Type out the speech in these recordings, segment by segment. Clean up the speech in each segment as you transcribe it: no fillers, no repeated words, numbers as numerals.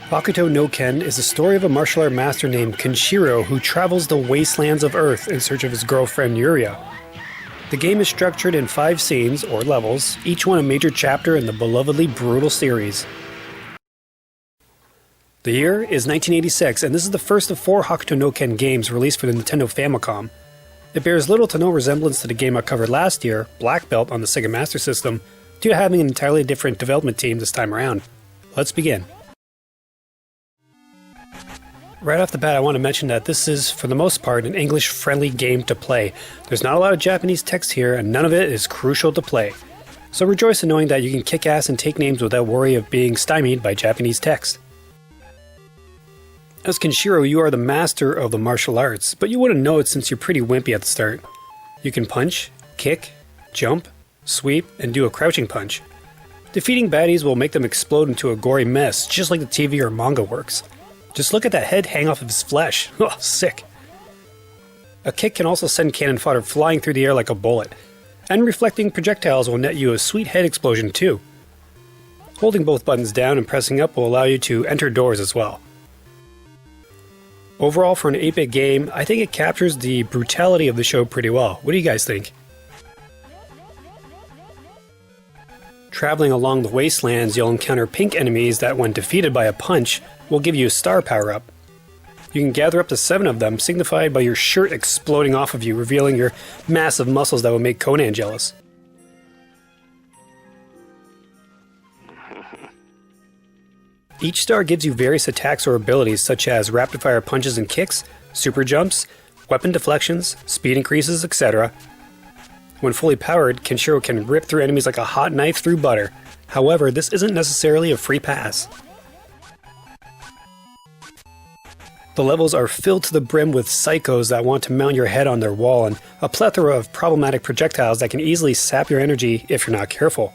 Hokuto no Ken is the story of a martial art master named Kenshiro who travels the wastelands of Earth in search of his girlfriend Yuria. The game is structured in 5 scenes, or levels, each one a major chapter in the belovedly brutal series. The year is 1986, and this is the first of 4 Hokuto no Ken games released for the Nintendo Famicom. It bears little to no resemblance to the game I covered last year, Black Belt on the Sega Master System, due to having an entirely different development team this time around. Let's begin. Right off the bat, I want to mention that this is, for the most part, an English-friendly game to play. There's not a lot of Japanese text here, and none of it is crucial to play. So rejoice in knowing that you can kick ass and take names without worry of being stymied by Japanese text. As Kenshiro, you are the master of the martial arts, but you wouldn't know it since you're pretty wimpy at the start. You can punch, kick, jump, sweep, and do a crouching punch. Defeating baddies will make them explode into a gory mess, just like the TV or manga works. Just look at that head hang off of his flesh. Oh, sick. A kick can also send cannon fodder flying through the air like a bullet. And reflecting projectiles will net you a sweet head explosion too. Holding both buttons down and pressing up will allow you to enter doors as well. Overall, for an 8-bit game, I think it captures the brutality of the show pretty well. What do you guys think? Traveling along the wastelands, you'll encounter pink enemies that, when defeated by a punch, will give you a star power-up. You can gather up to 7 of them, signified by your shirt exploding off of you, revealing your massive muscles that will make Conan jealous. Each star gives you various attacks or abilities such as rapid-fire punches and kicks, super jumps, weapon deflections, speed increases, etc. When fully powered, Kenshiro can rip through enemies like a hot knife through butter. However, this isn't necessarily a free pass. The levels are filled to the brim with psychos that want to mount your head on their wall, and a plethora of problematic projectiles that can easily sap your energy if you're not careful.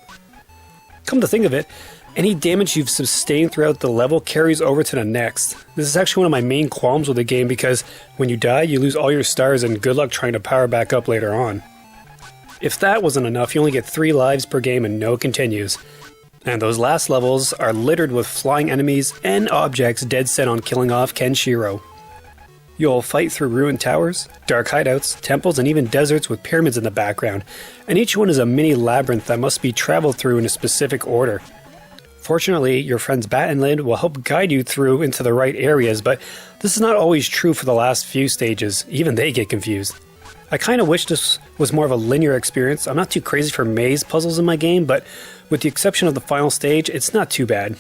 Come to think of it, any damage you've sustained throughout the level carries over to the next. This is actually one of my main qualms with the game because when you die, you lose all your stars and good luck trying to power back up later on. If that wasn't enough, you only get 3 lives per game and no continues. And those last levels are littered with flying enemies and objects dead set on killing off Kenshiro. You'll fight through ruined towers, dark hideouts, temples, and even deserts with pyramids in the background, and each one is a mini labyrinth that must be traveled through in a specific order. Fortunately, your friends Bat and Lid will help guide you through into the right areas, but this is not always true for the last few stages. Even they get confused. I kinda wish this was more of a linear experience. I'm not too crazy for maze puzzles in my game, but with the exception of the final stage, it's not too bad.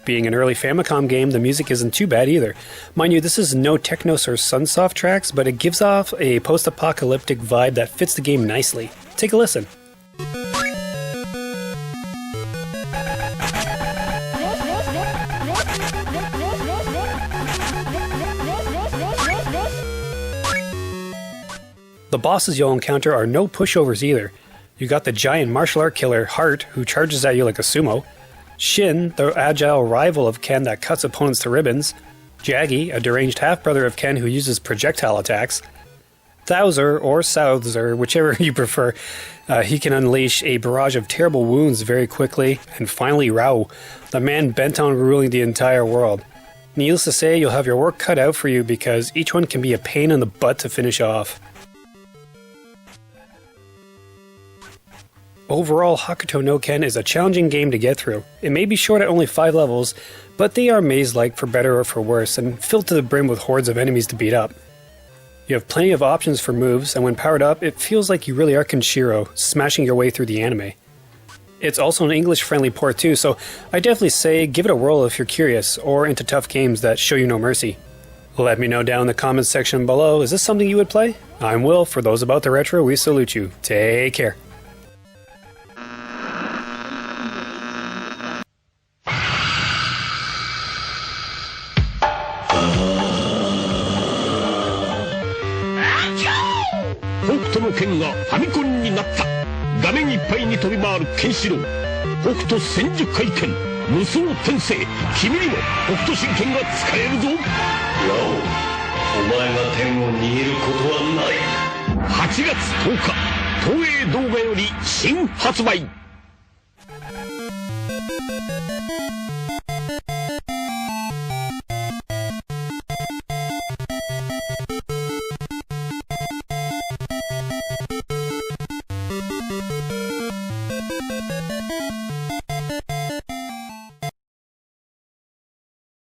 Being an early Famicom game, the music isn't too bad either. Mind you, this is no Technos or Sunsoft tracks, but it gives off a post-apocalyptic vibe that fits the game nicely. Take a listen. The bosses you'll encounter are no pushovers either. You got the giant martial art killer Heart, who charges at you like a sumo. Shin, the agile rival of Ken that cuts opponents to ribbons. Jaggy, a deranged half-brother of Ken who uses projectile attacks. Thouser, or Southser, whichever you prefer, he can unleash a barrage of terrible wounds very quickly. And finally Rao, the man bent on ruling the entire world. Needless to say, you'll have your work cut out for you because each one can be a pain in the butt to finish off. Overall, Hokuto no Ken is a challenging game to get through. It may be short at only 5 levels, but they are maze-like for better or for worse, and filled to the brim with hordes of enemies to beat up. You have plenty of options for moves, and when powered up, it feels like you really are Kenshiro, smashing your way through the anime. It's also an English-friendly port too, so I definitely say give it a whirl if you're curious, or into tough games that show you no mercy. Let me know down in the comments section below, is this something you would play? I'm Will, for those about the retro, we salute you. Take care. Hokutoの剣がファミコンになった。画面いっぱいに飛び回るケンシロウ。北斗千十回剣無双転生。君にも北斗神拳が使えるぞ。ラオウ、お前が天を握ることはない。8月10日東映動画より新発売。